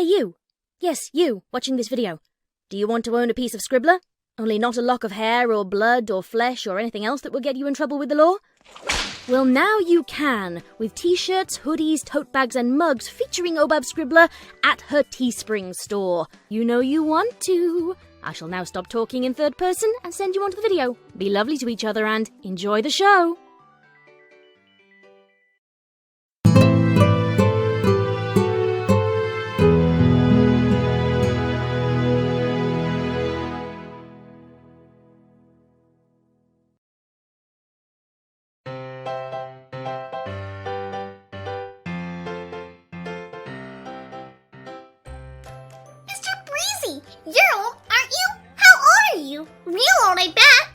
Hey you! Yes, you, watching this video. Do you want to own a piece of Scribbler? Only not a lock of hair or blood or flesh or anything else that will get you in trouble with the law? Well, now you can, with t-shirts, hoodies, tote bags and mugs featuring Obab Scribbler at her Teespring store. You know you want to. I shall now stop talking in third person and send you on to the video. Be lovely to each other and enjoy the show! You're old, aren't you? How old are you? Real old, I bet.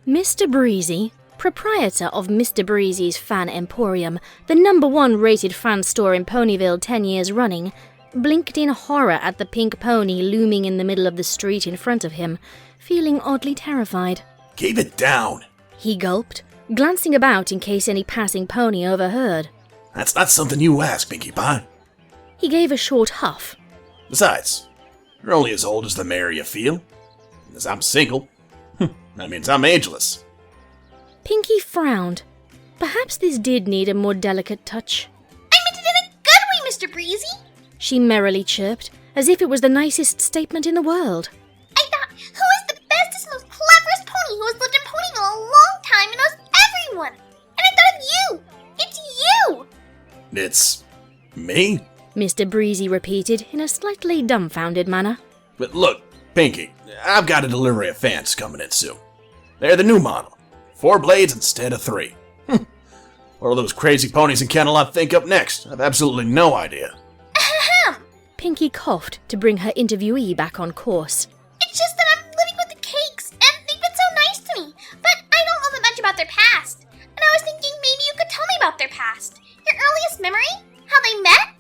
Mr. Breezy, proprietor of Mr. Breezy's Fan Emporium, the #1 rated fan store in Ponyville 10 years running, blinked in horror at the pink pony looming in the middle of the street in front of him, feeling oddly terrified. Keep it down, he gulped, glancing about in case any passing pony overheard. That's not something you ask, Pinkie Pie. He gave a short huff. Besides, you're only as old as the mare you feel. As I'm single, that means I'm ageless. Pinkie frowned. Perhaps this did need a more delicate touch. I meant it in a good way, Mr. Breezy, she merrily chirped, as if it was the nicest statement in the world. I thought, who is the bestest, most cleverest pony who has lived in Ponyville a long time and knows everyone? And I thought of you! It's you! It's me? Mr. Breezy repeated in a slightly dumbfounded manner. But look, Pinkie, I've got a delivery of fans coming in soon. They're the new model. 4 blades instead of 3. What will those crazy ponies in Kennelot think up next? I've absolutely no idea. Ahem! Pinkie coughed to bring her interviewee back on course. It's just that I'm living with the Cakes, and they've been so nice to me, but I don't know that much about their past. And I was thinking maybe you could tell me about their past. Your earliest memory? How they met?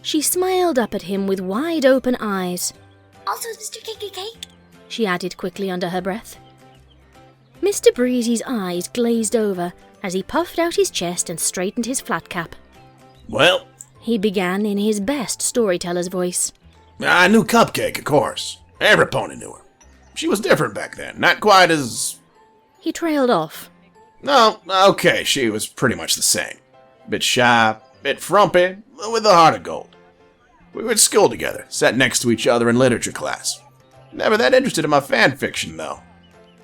She smiled up at him with wide-open eyes. Also, is Mr. Cake a cake? She added quickly under her breath. Mr. Breezy's eyes glazed over as he puffed out his chest and straightened his flat cap. Well, he began in his best storyteller's voice. I knew Cupcake, of course. Every pony knew her. She was different back then, not quite as... He trailed off. No, okay, she was pretty much the same. Bit shy, bit frumpy, with a heart of gold. We were at school together, sat next to each other in literature class. Never that interested in my fan fiction, though.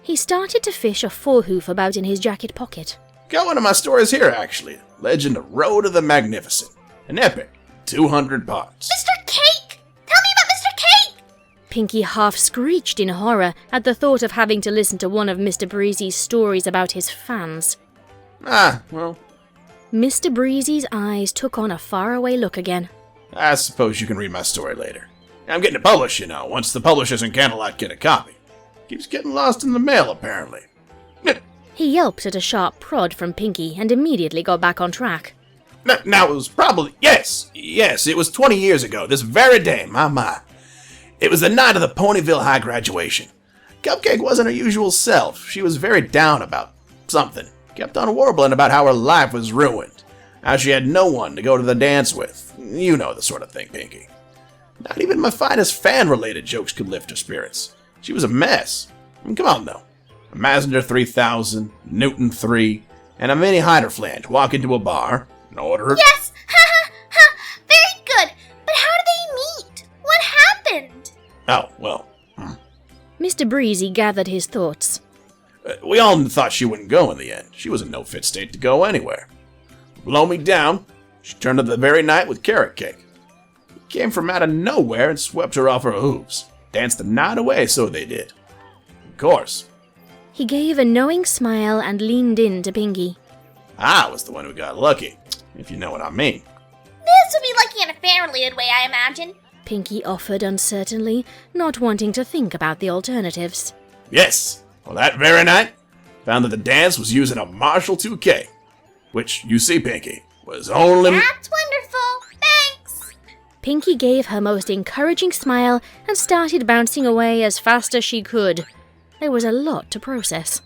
He started to fish a forehoof about in his jacket pocket. Got one of my stories here, actually. Legend of Road of the Magnificent. An epic, 200 parts. Mr. Cake! Tell me about Mr. Cake! Pinkie half screeched in horror at the thought of having to listen to one of Mr. Breezy's stories about his fans. Well... Mr. Breezy's eyes took on a faraway look again. I suppose you can read my story later. I'm getting it published, you know, once the publishers in Kennelot get a copy. Keeps getting lost in the mail, apparently. He yelped at a sharp prod from Pinkie and immediately got back on track. Now, it was probably... Yes, it was 20 years ago, this very day, my. It was the night of the Ponyville High graduation. Cupcake wasn't her usual self. She was very down about something. Kept on warbling about how her life was ruined. How she had no one to go to the dance with. You know the sort of thing, Pinkie. Not even my finest fan-related jokes could lift her spirits. She was a mess. I mean, come on, though. A Mazinger 3000, Newton 3, and a mini Hyderflange walk into a bar and order... Yes! Ha! Very good! But how did they meet? What happened? Oh, well... Mr. Breezy gathered his thoughts. We all thought she wouldn't go in the end. She was in no fit state to go anywhere. Blow me down, she turned up the very night with Carrot Cake. He came from out of nowhere and swept her off her hooves. Danced the night away, so they did. Of course. He gave a knowing smile and leaned in to Pinkie. I was the one who got lucky, if you know what I mean. This would be lucky in a fan-related way, I imagine. Pinkie offered uncertainly, not wanting to think about the alternatives. Yes. Well, that very night, found that the dance was using a Marshall 2K, which, you see, Pinkie, was only... That's wonderful. Thanks. Pinkie gave her most encouraging smile and started bouncing away as fast as she could. There was a lot to process.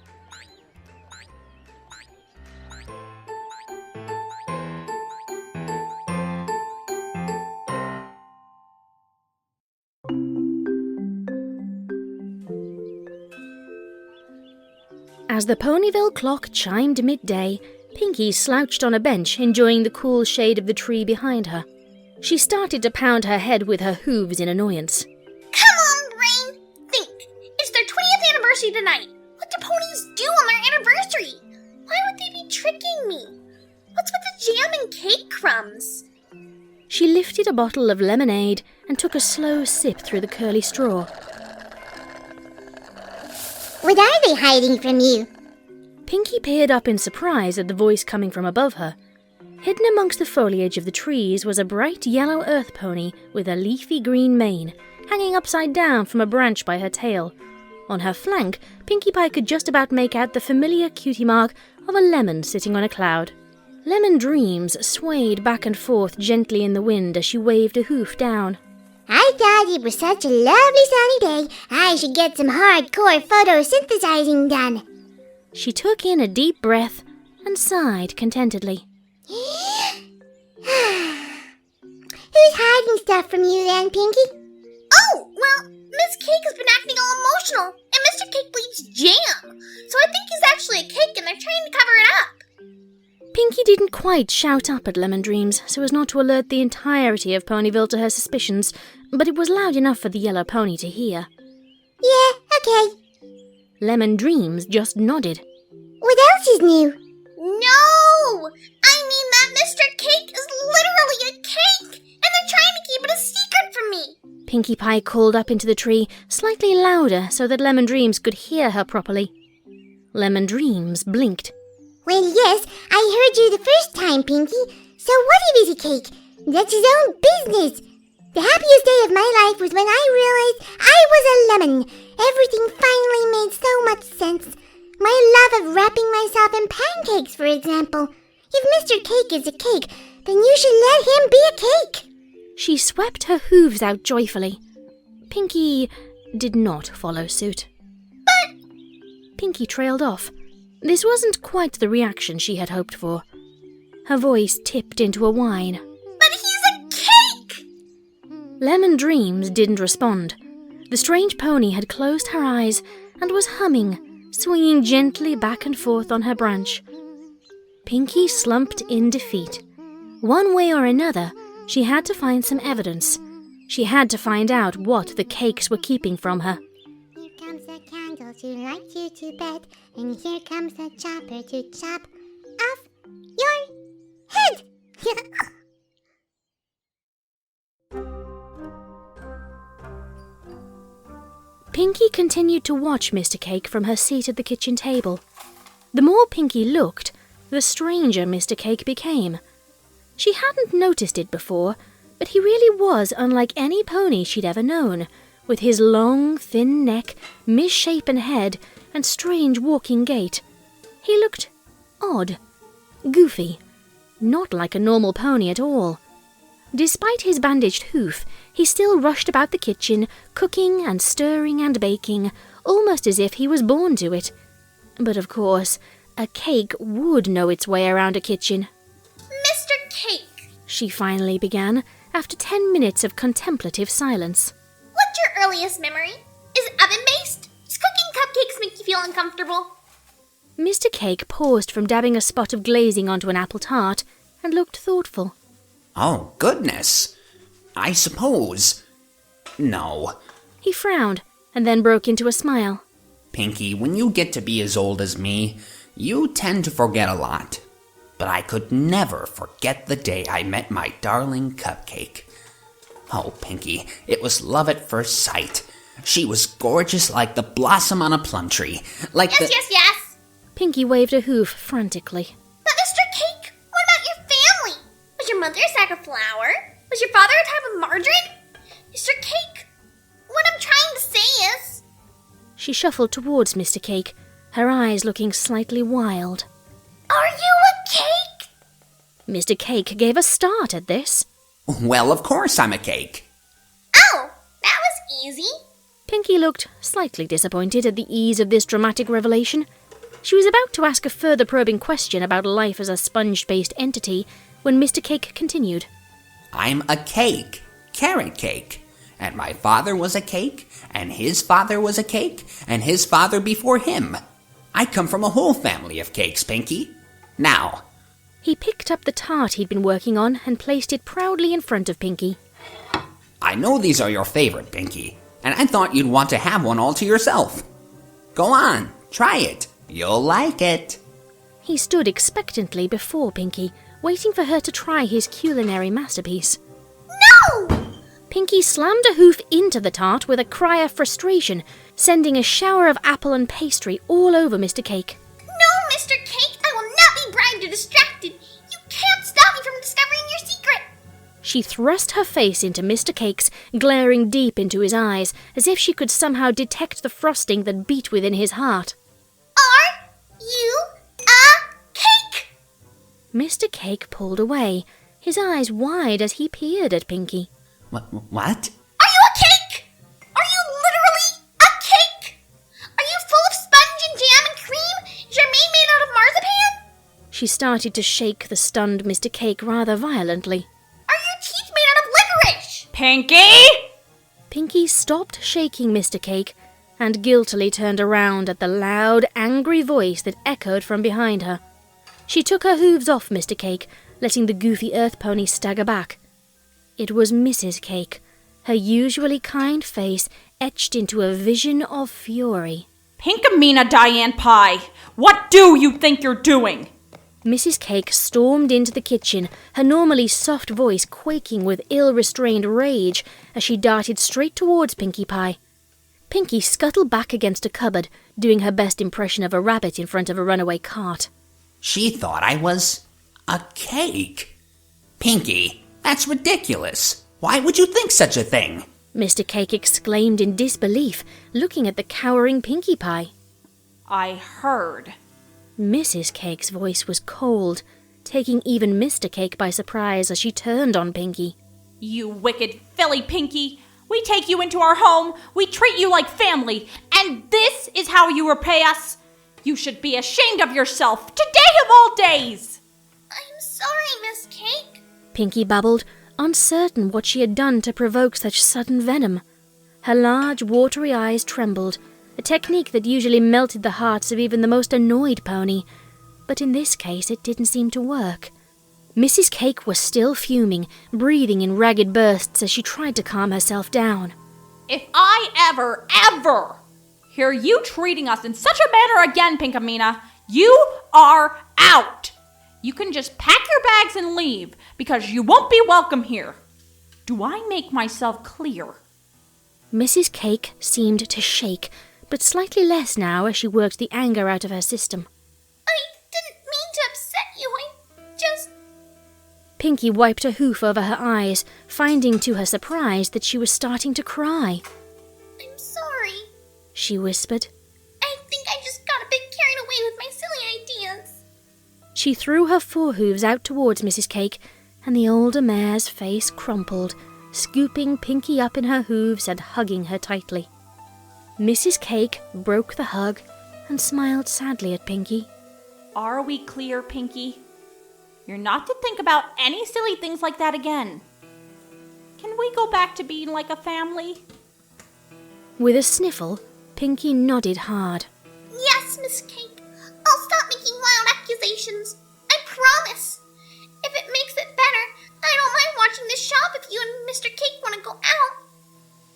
As the Ponyville clock chimed midday, Pinkie slouched on a bench, enjoying the cool shade of the tree behind her. She started to pound her head with her hooves in annoyance. Come on, Brain! Think! It's their 20th anniversary tonight! What do ponies do on their anniversary? Why would they be tricking me? What's with the jam and cake crumbs? She lifted a bottle of lemonade and took a slow sip through the curly straw. What are they hiding from you? Pinkie peered up in surprise at the voice coming from above her. Hidden amongst the foliage of the trees was a bright yellow earth pony with a leafy green mane, hanging upside down from a branch by her tail. On her flank, Pinkie Pie could just about make out the familiar cutie mark of a lemon sitting on a cloud. Lemon Dreams swayed back and forth gently in the wind as she waved a hoof down. I thought it was such a lovely sunny day, I should get some hardcore photosynthesizing done. She took in a deep breath and sighed contentedly. Who's hiding stuff from you then, Pinkie? Oh, well, Miss Cake has been acting all emotional, and Mr. Cake bleeds jam. So I think he's actually a cake and they're trying to cover it up. Pinkie didn't quite shout up at Lemon Dreams so as not to alert the entirety of Ponyville to her suspicions, but it was loud enough for the yellow pony to hear. Yeah, okay. Lemon Dreams just nodded. What else is new? No! I mean that Mr. Cake is literally a cake, and they're trying to keep it a secret from me. Pinkie Pie called up into the tree, slightly louder so that Lemon Dreams could hear her properly. Lemon Dreams blinked. Well, yes, I heard you the first time, Pinkie. So what if he's a cake? That's his own business. The happiest day of my life was when I realized I was a lemon. Everything finally made so much sense. My love of wrapping myself in pancakes, for example. If Mr. Cake is a cake, then you should let him be a cake. She swept her hooves out joyfully. Pinkie did not follow suit. But Pinkie trailed off. This wasn't quite the reaction she had hoped for. Her voice tipped into a whine. But he's a cake! Lemon Dreams didn't respond. The strange pony had closed her eyes and was humming, swinging gently back and forth on her branch. Pinkie slumped in defeat. One way or another, she had to find some evidence. She had to find out what the cakes were keeping from her. Here comes a candle to light you to bed, and here comes a chopper to chop off your head. Pinkie continued to watch Mr. Cake from her seat at the kitchen table. The more Pinkie looked, the stranger Mr. Cake became. She hadn't noticed it before, but he really was unlike any pony she'd ever known, with his long, thin neck, misshapen head, and strange walking gait. He looked odd, goofy, not like a normal pony at all. Despite his bandaged hoof, he still rushed about the kitchen, cooking and stirring and baking, almost as if he was born to it. But of course, a cake would know its way around a kitchen. Mr. Cake, She finally began, after 10 minutes of contemplative silence. what's your earliest memory? Is it oven-based? Does cooking cupcakes make you feel uncomfortable? Mr. Cake paused from dabbing a spot of glazing onto an apple tart and looked thoughtful. Oh, goodness. I suppose. No. He frowned and then broke into a smile. Pinkie, when you get to be as old as me, you tend to forget a lot. But I could never forget the day I met my darling cupcake. Oh, Pinkie, it was love at first sight. She was gorgeous like the blossom on a plum tree. Like Yes. Pinkie waved a hoof frantically. But Mr. Cake, what about your family? Was your mother a sack of flour? Was your father a type of margarine? Mr. Cake, what I'm trying to say is... She shuffled towards Mr. Cake, her eyes looking slightly wild. Are you a cake? Mr. Cake gave a start at this. Well, of course I'm a cake. Oh, that was easy. Pinkie looked slightly disappointed at the ease of this dramatic revelation. She was about to ask a further probing question about life as a sponge-based entity when Mr. Cake continued. I'm a cake. Carrot cake. And my father was a cake, and his father was a cake, and his father before him. I come from a whole family of cakes, Pinkie. Now, He picked up the tart he'd been working on and placed it proudly in front of Pinkie. I know these are your favorite, Pinkie, and I thought you'd want to have one all to yourself. Go on, try it. You'll like it. He stood expectantly before Pinkie, waiting for her to try his culinary masterpiece. No! Pinkie slammed a hoof into the tart with a cry of frustration, sending a shower of apple and pastry all over Mr. Cake. No, Mr. Cake, I will not be bribed or distracted. You can't stop me from discovering your secret. She thrust her face into Mr. Cake's, glaring deep into his eyes, as if she could somehow detect the frosting that beat within his heart. Are you a cake? Mr. Cake pulled away, his eyes wide as he peered at Pinkie. What? Are you a cake? Are you literally a cake? Are you full of sponge and jam and cream? Is your mane made out of marzipan? She started to shake the stunned Mr. Cake rather violently. Are your teeth made out of licorice? Pinkie! Pinkie stopped shaking Mr. Cake and guiltily turned around at the loud, angry voice that echoed from behind her. She took her hooves off Mr. Cake, letting the goofy earth pony stagger back. It was Mrs. Cake, her usually kind face etched into a vision of fury. Pinkamena Diane Pie, what do you think you're doing? Mrs. Cake stormed into the kitchen, her normally soft voice quaking with ill-restrained rage as she darted straight towards Pinkie Pie. Pinkie scuttled back against a cupboard, doing her best impression of a rabbit in front of a runaway cart. She thought I was a cake. Pinkie, that's ridiculous. Why would you think such a thing? Mr. Cake exclaimed in disbelief, looking at the cowering Pinkie Pie. I heard. Mrs. Cake's voice was cold, taking even Mr. Cake by surprise as she turned on Pinkie. You wicked filly, Pinkie. We take you into our home, we treat you like family, and this is how you repay us? You should be ashamed of yourself, today of all days! I'm sorry, Miss Cake. Pinkie babbled, uncertain what she had done to provoke such sudden venom. Her large, watery eyes trembled, a technique that usually melted the hearts of even the most annoyed pony. But in this case, it didn't seem to work. Mrs. Cake was still fuming, breathing in ragged bursts as she tried to calm herself down. If I ever hear you treating us in such a manner again, Pinkamena, you are out! You can just pack your bags and leave, because you won't be welcome here. Do I make myself clear? Mrs. Cake seemed to shake, but slightly less now as she worked the anger out of her system. I didn't mean to upset you. I just... Pinkie wiped a hoof over her eyes, finding to her surprise that she was starting to cry. I'm sorry. She whispered. I think I just got a bit carried away with my silly ideas. She threw her forehooves out towards Mrs. Cake, and the older mare's face crumpled, scooping Pinkie up in her hooves and hugging her tightly. Mrs. Cake broke the hug and smiled sadly at Pinkie. Are we clear, Pinkie? You're not to think about any silly things like that again. Can we go back to being like a family? With a sniffle, Pinkie nodded hard. Yes, Miss Cake. I'll stop making wild accusations. I promise. If it makes it better, I don't mind watching this shop if you and Mr. Cake want to go out.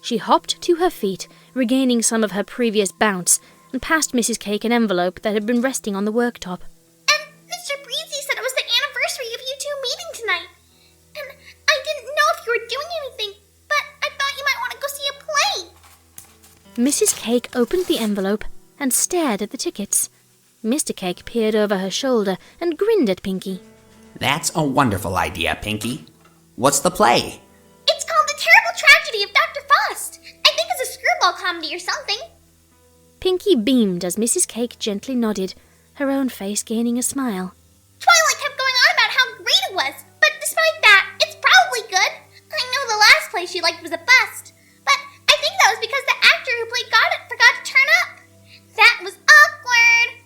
She hopped to her feet, regaining some of her previous bounce, and passed Mrs. Cake an envelope that had been resting on the worktop. And Mr. Breezy said it was the anniversary of you two meeting tonight. And I didn't know if you were doing anything, but I thought you might want to go see a play. Mrs. Cake opened the envelope and stared at the tickets. Mr. Cake peered over her shoulder and grinned at Pinkie. That's a wonderful idea, Pinkie. What's the play? It's called The Terrible Tragedy of Dr. Faust. I think it's a screwball comedy or something. Pinkie beamed as Mrs. Cake gently nodded, her own face gaining a smile. Twilight kept going on about how great it was, but despite that, it's probably good. I know the last play she liked was a bust, but I think that was because the actor who played Goddard forgot to turn up. That was awkward.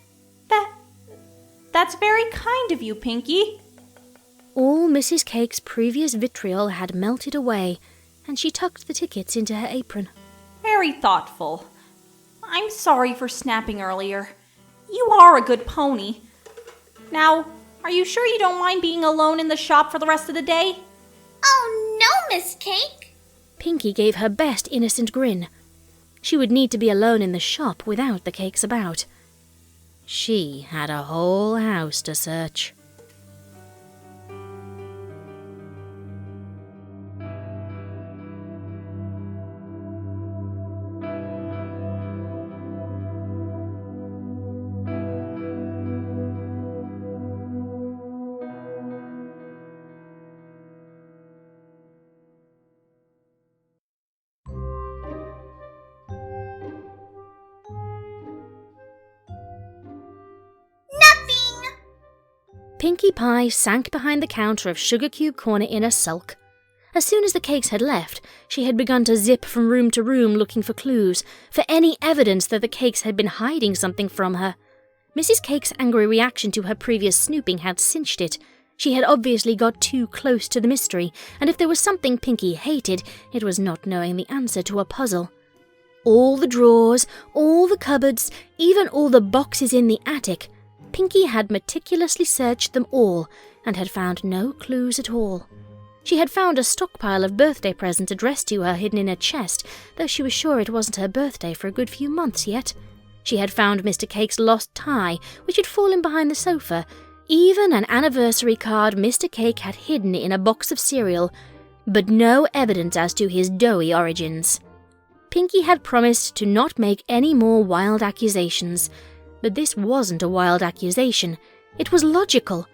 That's very kind of you, Pinkie. All Mrs. Cake's previous vitriol had melted away, and she tucked the tickets into her apron. Very thoughtful. I'm sorry for snapping earlier. you are a good pony. Now, are you sure you don't mind being alone in the shop for the rest of the day? Oh, no, Miss Cake. Pinkie gave her best innocent grin. She would need to be alone in the shop without the cakes about. She had a whole house to search. Nothing. Pinkie Pie sank behind the counter of Sugar Cube Corner in a sulk. As soon as the cakes had left, she had begun to zip from room to room looking for clues, for any evidence that the cakes had been hiding something from her. Mrs. Cake's angry reaction to her previous snooping had cinched it. She had obviously got too close to the mystery, and if there was something Pinkie hated, it was not knowing the answer to a puzzle. All the drawers, all the cupboards, even all the boxes in the attic, Pinkie had meticulously searched them all and had found no clues at all. She had found a stockpile of birthday presents addressed to her hidden in a chest, though she was sure it wasn't her birthday for a good few months yet. She had found Mr. Cake's lost tie, which had fallen behind the sofa, even an anniversary card Mr. Cake had hidden in a box of cereal, but no evidence as to his doughy origins. Pinkie had promised to not make any more wild accusations, but this wasn't a wild accusation. It was logical.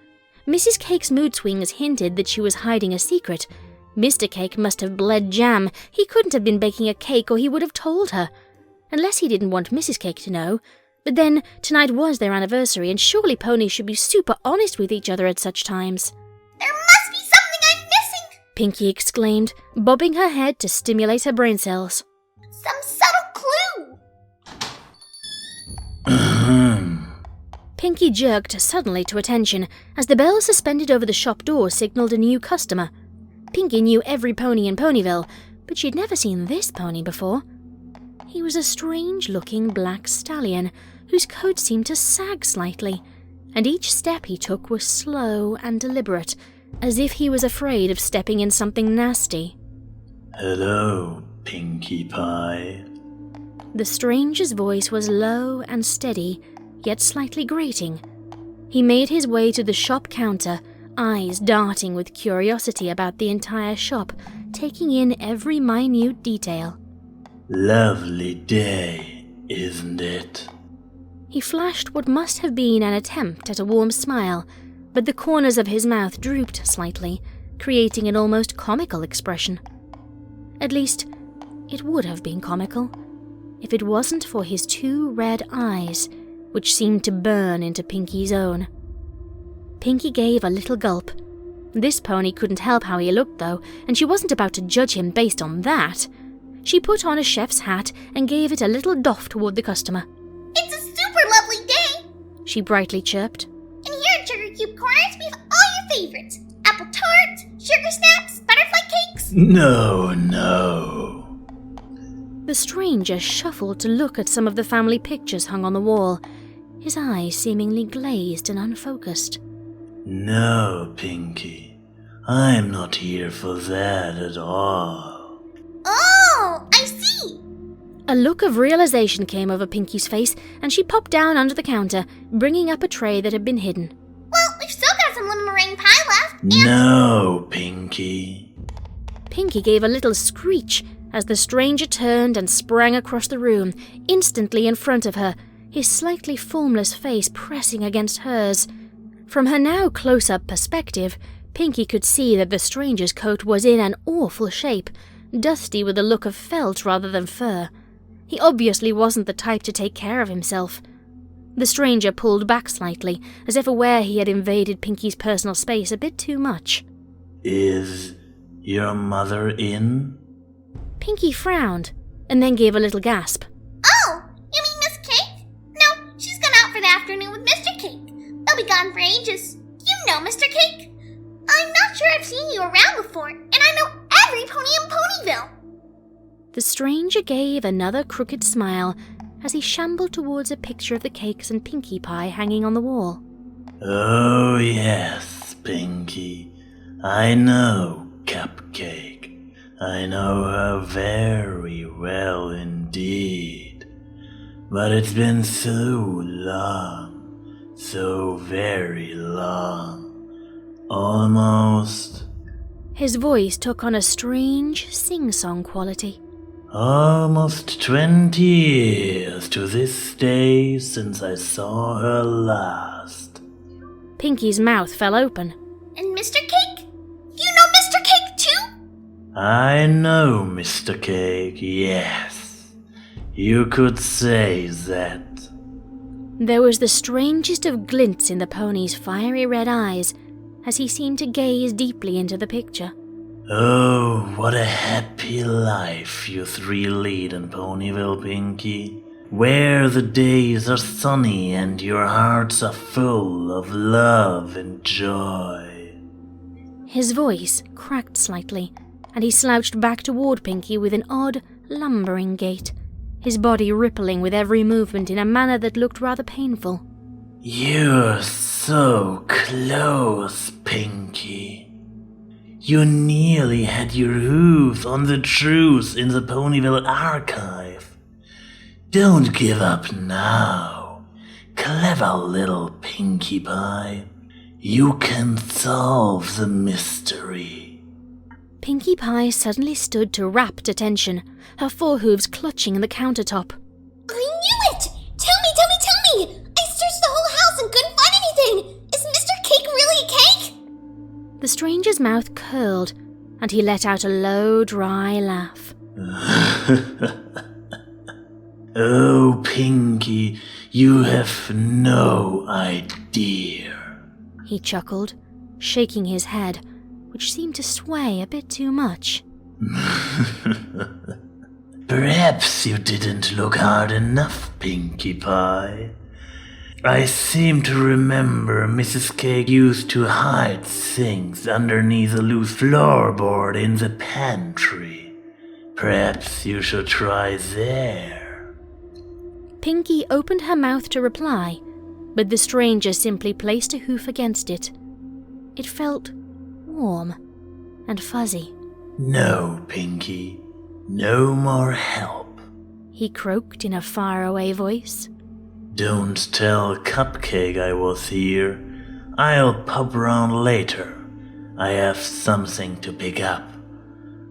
Mrs. Cake's mood swings hinted that she was hiding a secret. Mr. Cake must have bled jam. He couldn't have been baking a cake or he would have told her. Unless he didn't want Mrs. Cake to know. But then, tonight was their anniversary, and surely ponies should be super honest with each other at such times. There must be something I'm missing, Pinkie exclaimed, bobbing her head to stimulate her brain cells. some subtle clue. Pinkie jerked suddenly to attention as the bell suspended over the shop door signaled a new customer. Pinkie knew every pony in Ponyville, but she'd never seen this pony before. He was a strange-looking black stallion whose coat seemed to sag slightly, and each step he took was slow and deliberate, as if he was afraid of stepping in something nasty. Hello, Pinkie Pie. The stranger's voice was low and steady, yet slightly grating. He made his way to the shop counter, eyes darting with curiosity about the entire shop, taking in every minute detail. Lovely day, isn't it? He flashed what must have been an attempt at a warm smile, but the corners of his mouth drooped slightly, creating an almost comical expression. At least, it would have been comical, if it wasn't for his two red eyes, which seemed to burn into Pinkie's own. Pinkie gave a little gulp. This pony couldn't help how he looked, though, and she wasn't about to judge him based on that. She put on a chef's hat and gave it a little doff toward the customer. It's a super lovely day. She brightly chirped. And here at Sugar Cube Corners, we have all your favorites. Apple tart, sugar snaps, butterfly cakes. No. The stranger shuffled to look at some of the family pictures hung on the wall, his eyes seemingly glazed and unfocused. No, Pinkie. I'm not here for that at all. Oh, I see. A look of realization came over Pinkie's face, and she popped down under the counter, bringing up a tray that had been hidden. Well, we've still got some lemon meringue pie left, and... No, Pinkie. Pinkie gave a little screech as the stranger turned and sprang across the room, instantly in front of her, his slightly formless face pressing against hers. From her now close-up perspective, Pinkie could see that the stranger's coat was in an awful shape, dusty with a look of felt rather than fur. He obviously wasn't the type to take care of himself. The stranger pulled back slightly, as if aware he had invaded Pinkie's personal space a bit too much. Is your mother in? Pinkie frowned, and then gave a little gasp. Oh, you mean Miss Cake? No, she's gone out for the afternoon with Mr. Cake. They'll be gone for ages. You know Mr. Cake. I'm not sure I've seen you around before, and I know every pony in Ponyville. The stranger gave another crooked smile, as he shambled towards a picture of the cakes and Pinkie Pie hanging on the wall. Oh yes, Pinkie. I know Cupcake. I know her very well indeed. But it's been so long, so very long. Almost... His voice took on a strange sing-song quality. Almost 20 years to this day since I saw her last. Pinkie's mouth fell open. And Mr. Cake? You know Mr. Cake too? I know Mr. Cake, yes. You could say that. There was the strangest of glints in the pony's fiery red eyes as he seemed to gaze deeply into the picture. Oh, what a happy life you three lead in Ponyville, Pinkie. Where the days are sunny and your hearts are full of love and joy. His voice cracked slightly, and he slouched back toward Pinkie with an odd, lumbering gait, his body rippling with every movement in a manner that looked rather painful. You're so close, Pinkie. You nearly had your hooves on the truth in the Ponyville archive. Don't give up now, clever little Pinkie Pie. You can solve the mystery. Pinkie Pie suddenly stood to rapt attention, her forehooves clutching the countertop. I knew it! Tell me! I searched the whole house and couldn't find anything! Is Mr. Cake really a cake? The stranger's mouth curled, and he let out a low, dry laugh. Oh, Pinkie, you have no idea. He chuckled, shaking his head, which seemed to sway a bit too much. Perhaps you didn't look hard enough, Pinkie Pie. I seem to remember Mrs. Cake used to hide things underneath a loose floorboard in the pantry. Perhaps you should try there. Pinkie opened her mouth to reply, but the stranger simply placed a hoof against it. It felt warm and fuzzy. No, Pinkie. No more help. He croaked in a faraway voice. Don't tell Cupcake I was here. I'll pop round later. I have something to pick up.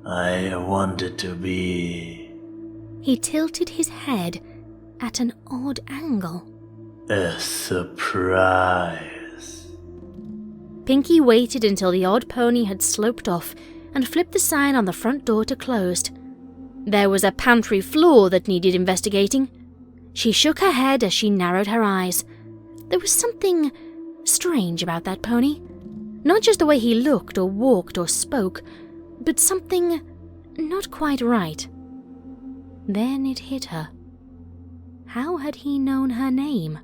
I want it to be... He tilted his head at an odd angle. a surprise. Pinkie waited until the odd pony had sloped off and flipped the sign on the front door to closed. There was a pantry floor that needed investigating. She shook her head as she narrowed her eyes. There was something strange about that pony. Not just the way he looked or walked or spoke, but something not quite right. Then it hit her. How had he known her name?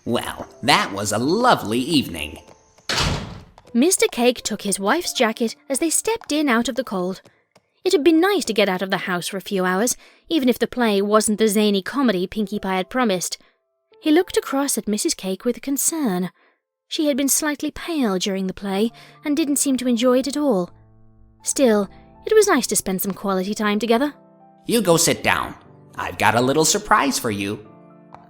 Well, that was a lovely evening. Mr. Cake took his wife's jacket as they stepped in out of the cold. It had been nice to get out of the house for a few hours, even if the play wasn't the zany comedy Pinkie Pie had promised. He looked across at Mrs. Cake with concern. She had been slightly pale during the play and didn't seem to enjoy it at all. Still, it was nice to spend some quality time together. You go sit down. I've got a little surprise for you.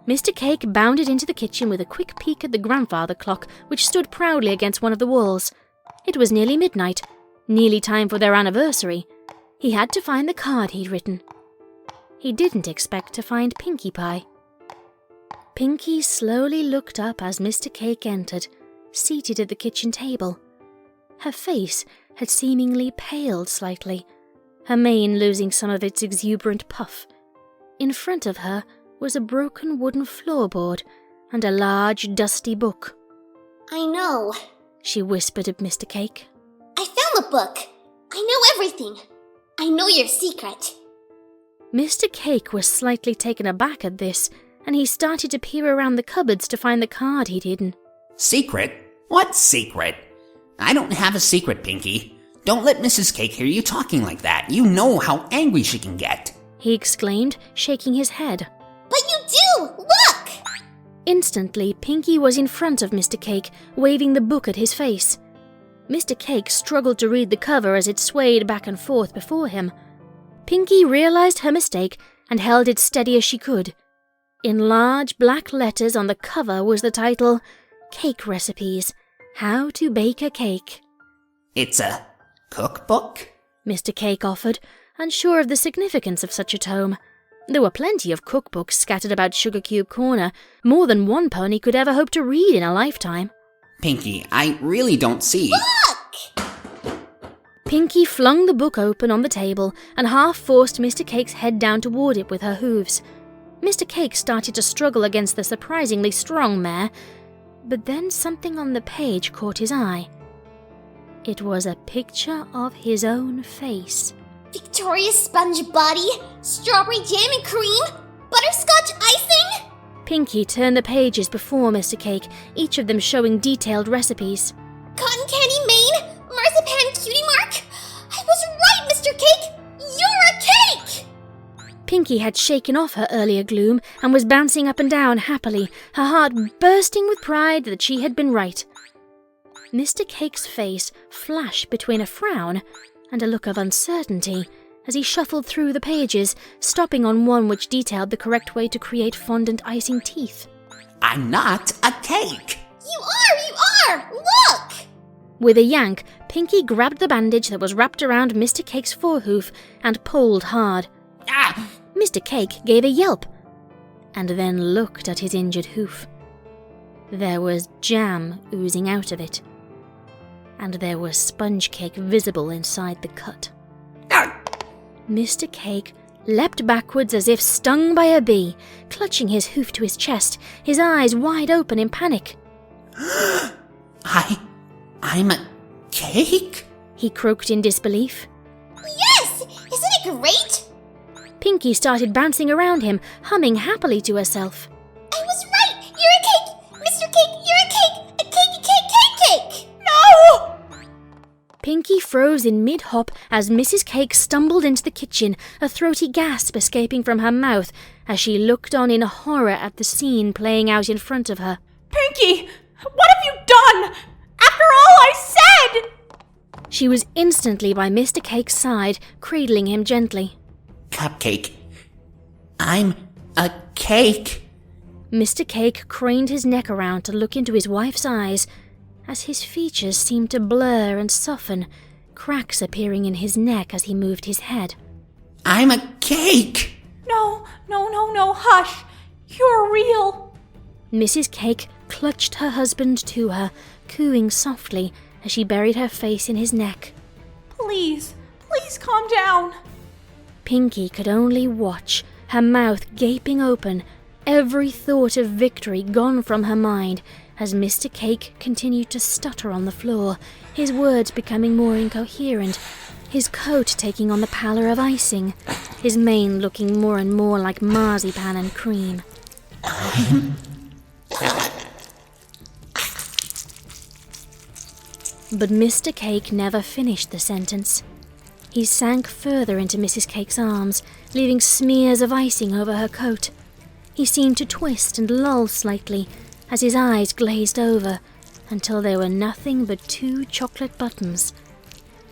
Mr. Cake bounded into the kitchen with a quick peek at the grandfather clock, which stood proudly against one of the walls. It was nearly midnight, nearly time for their anniversary. He had to find the card he'd written. He didn't expect to find Pinkie Pie. Pinkie slowly looked up as Mr. Cake entered, seated at the kitchen table. Her face had seemingly paled slightly, her mane losing some of its exuberant puff. In front of her was a broken wooden floorboard and a large, dusty book. I know, She whispered at Mr. Cake. the book. I know everything. I know your secret. Mr. Cake was slightly taken aback at this, and he started to peer around the cupboards to find the card he'd hidden. Secret? What secret? I don't have a secret, Pinkie. Don't let Mrs. Cake hear you talking like that. You know how angry she can get. He exclaimed, shaking his head. But you do! Look! Instantly, Pinkie was in front of Mr. Cake, waving the book at his face. Mr. Cake struggled to read the cover as it swayed back and forth before him. Pinkie realized her mistake and held it steady as she could. In large black letters on the cover was the title, Cake Recipes, How to Bake a Cake. It's a cookbook? Mr. Cake offered, unsure of the significance of such a tome. There were plenty of cookbooks scattered about Sugar Cube Corner, more than one pony could ever hope to read in a lifetime. Pinkie, I really don't see. Look! Pinkie flung the book open on the table and half forced Mr. Cake's head down toward it with her hooves. Mr. Cake started to struggle against the surprisingly strong mare, but then something on the page caught his eye. It was a picture of his own face. Victoria's sponge body, strawberry jam and cream, butterscotch icing? Pinkie turned the pages before Mr. Cake, each of them showing detailed recipes. Cotton candy mane, marzipan cutie mark? I was right, Mr. Cake! You're a cake! Pinkie had shaken off her earlier gloom and was bouncing up and down happily, her heart bursting with pride that she had been right. Mr. Cake's face flashed between a frown and a look of uncertainty as he shuffled through the pages, stopping on one which detailed the correct way to create fondant icing teeth. I'm not a cake! You are! Look! With a yank, Pinkie grabbed the bandage that was wrapped around Mr. Cake's forehoof and pulled hard. Ah! Mr. Cake gave a yelp, and then looked at his injured hoof. There was jam oozing out of it, and there was sponge cake visible inside the cut. Ah! Mr. Cake leapt backwards as if stung by a bee, clutching his hoof to his chest, his eyes wide open in panic. I'm a cake? He croaked in disbelief. Yes! Isn't it great? Pinkie started bouncing around him, humming happily to herself. I was right! You're a cake! Mr. Cake, you're a cake! A cake! No! Pinkie froze in mid-hop as Mrs. Cake stumbled into the kitchen, a throaty gasp escaping from her mouth as she looked on in horror at the scene playing out in front of her. Pinkie, what have you done? After all I said! She was instantly by Mr. Cake's side, cradling him gently. Cupcake. I'm a cake. Mr. Cake craned his neck around to look into his wife's eyes, as his features seemed to blur and soften, cracks appearing in his neck as he moved his head. I'm a cake! No, hush. You're real. Mrs. Cake clutched her husband to her, cooing softly as she buried her face in his neck. Please calm down. Pinkie could only watch, her mouth gaping open, every thought of victory gone from her mind, as Mr. Cake continued to stutter on the floor, his words becoming more incoherent, his coat taking on the pallor of icing, his mane looking more and more like marzipan and cream. But Mr. Cake never finished the sentence. He sank further into Mrs. Cake's arms, leaving smears of icing over her coat. He seemed to twist and lull slightly as his eyes glazed over until there were nothing but 2 chocolate buttons.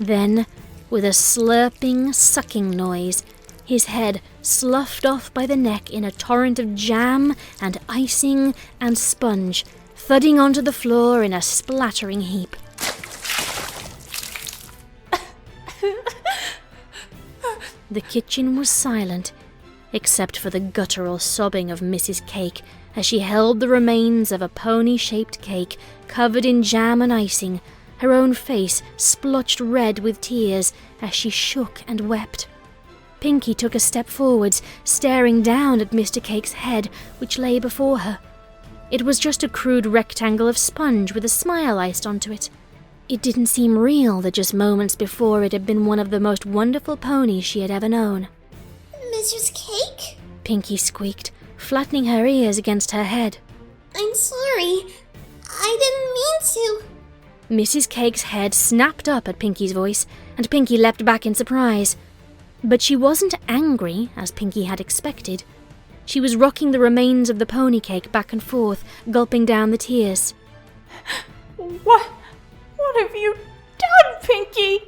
Then, with a slurping, sucking noise, his head sloughed off by the neck in a torrent of jam and icing and sponge, thudding onto the floor in a splattering heap. The kitchen was silent, except for the guttural sobbing of Mrs. Cake as she held the remains of a pony-shaped cake covered in jam and icing, her own face splotched red with tears as she shook and wept. Pinkie took a step forwards, staring down at Mr. Cake's head, which lay before her. It was just a crude rectangle of sponge with a smile iced onto it. It didn't seem real that just moments before it had been one of the most wonderful ponies she had ever known. Mrs. Cake? Pinkie squeaked, flattening her ears against her head. I'm sorry. I didn't mean to. Mrs. Cake's head snapped up at Pinkie's voice, and Pinkie leapt back in surprise. But she wasn't angry, as Pinkie had expected. She was rocking the remains of the pony cake back and forth, gulping down the tears. What have you done, Pinkie?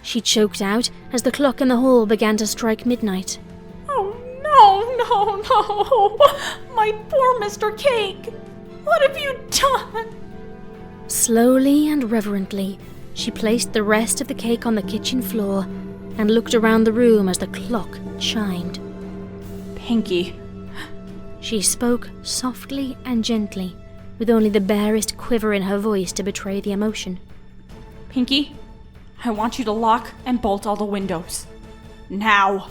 She choked out as the clock in the hall began to strike midnight. Oh, no. My poor Mr. Cake. What have you done? Slowly and reverently, she placed the rest of the cake on the kitchen floor and looked around the room as the clock chimed. Pinkie. She spoke softly and gently, with only the barest quiver in her voice to betray the emotion. Pinkie, I want you to lock and bolt all the windows. Now.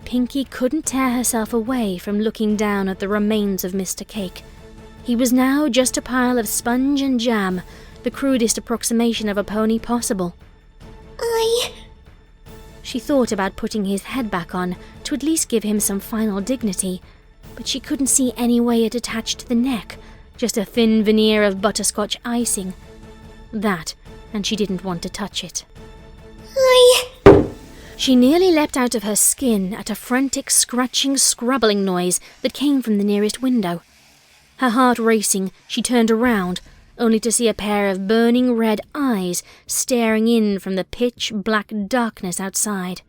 Pinkie couldn't tear herself away from looking down at the remains of Mr. Cake. He was now just a pile of sponge and jam, the crudest approximation of a pony possible. She thought about putting his head back on to at least give him some final dignity, but she couldn't see any way it attached to the neck, just a thin veneer of butterscotch icing. That, and she didn't want to touch it. She nearly leapt out of her skin at a frantic scratching, scrabbling noise that came from the nearest window. Her heart racing, she turned around, only to see a pair of burning red eyes staring in from the pitch-black darkness outside.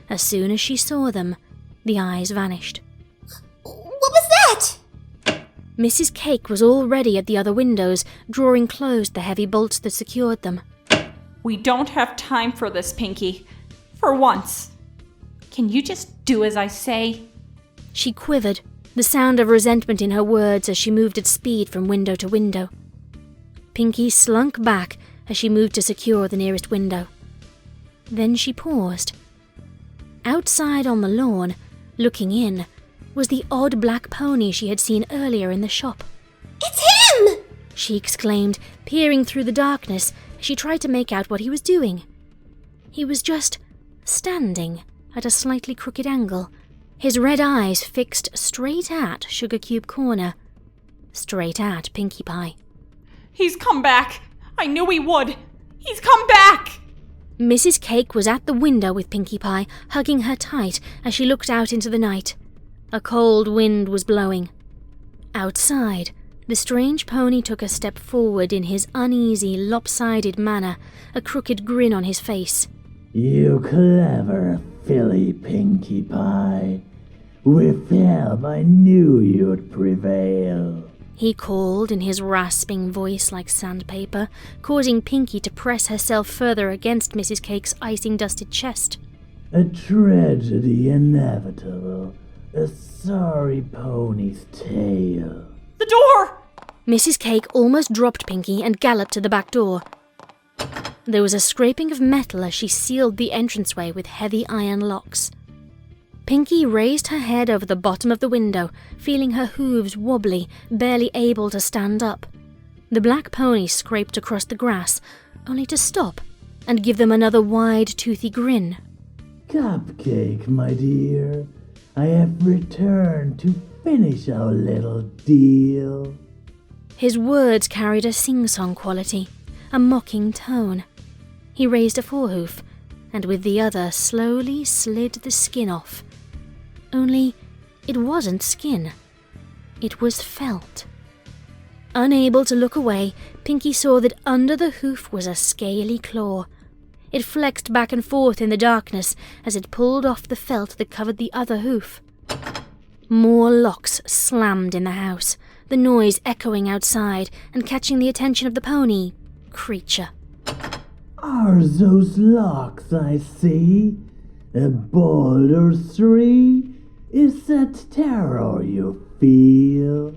As soon as she saw them, the eyes vanished. What was that? Mrs. Cake was already at the other windows, drawing closed the heavy bolts that secured them. We don't have time for this, Pinkie. For once. Can you just do as I say? She quivered, the sound of resentment in her words as she moved at speed from window to window. Pinkie slunk back as she moved to secure the nearest window. Then she paused. Outside on the lawn, looking in, was the odd black pony she had seen earlier in the shop. It's him! She exclaimed, peering through the darkness as she tried to make out what he was doing. He was just standing at a slightly crooked angle, his red eyes fixed straight at Sugar Cube Corner, straight at Pinkie Pie. He's come back! I knew he would! He's come back! Mrs. Cake was at the window with Pinkie Pie, hugging her tight as she looked out into the night. A cold wind was blowing. Outside, the strange pony took a step forward in his uneasy, lopsided manner, a crooked grin on his face. You clever filly, Pinkie Pie. With help, I knew you'd prevail. He called in his rasping voice like sandpaper, causing Pinkie to press herself further against Mrs. Cake's icing-dusted chest. A tragedy inevitable. A sorry pony's tale. The door! Mrs. Cake almost dropped Pinkie and galloped to the back door. There was a scraping of metal as she sealed the entranceway with heavy iron locks. Pinkie raised her head over the bottom of the window, feeling her hooves wobbly, barely able to stand up. The black pony scraped across the grass, only to stop and give them another wide, toothy grin. Cupcake, my dear. I have returned to finish our little deal. His words carried a sing-song quality, a mocking tone. He raised a forehoof, and with the other slowly slid the skin off. Only, it wasn't skin. It was felt. Unable to look away, Pinkie saw that under the hoof was a scaly claw. It flexed back and forth in the darkness as it pulled off the felt that covered the other hoof. More locks slammed in the house, the noise echoing outside and catching the attention of the pony creature. Are those locks I see? A ball or three? Is that terror you feel?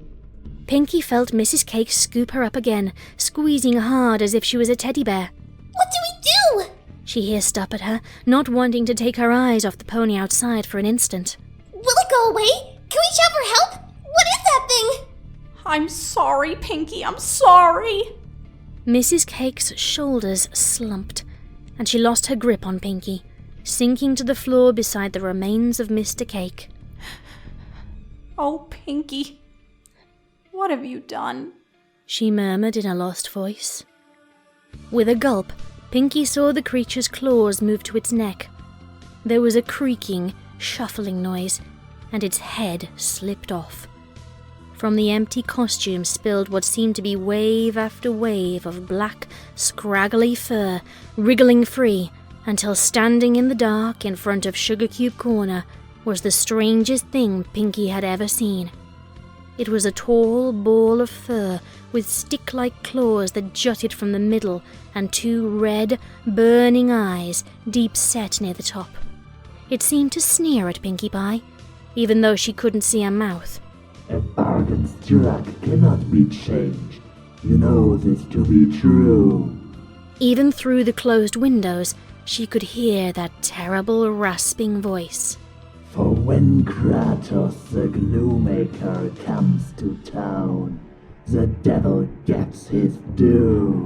Pinkie felt Mrs. Cake scoop her up again, squeezing hard as if she was a teddy bear. What do we do? She hissed up at her, not wanting to take her eyes off the pony outside for an instant. Will it go away? Can we shout for help? What is that thing? I'm sorry, Pinkie, I'm sorry. Mrs. Cake's shoulders slumped, and she lost her grip on Pinkie, sinking to the floor beside the remains of Mr. Cake. Oh, Pinkie, what have you done? She murmured in a lost voice. With a gulp, Pinkie saw the creature's claws move to its neck. There was a creaking, shuffling noise, and its head slipped off. From the empty costume spilled what seemed to be wave after wave of black, scraggly fur, wriggling free, until standing in the dark in front of Sugar Cube Corner was the strangest thing Pinkie had ever seen. It was a tall ball of fur with stick-like claws that jutted from the middle and two red, burning eyes deep set near the top. It seemed to sneer at Pinkie Pie, even though she couldn't see a mouth. A bargain struck cannot be changed. You know this to be true. Even through the closed windows, she could hear that terrible rasping voice. For when Kratos the Glue-Maker comes to town, the devil gets his due.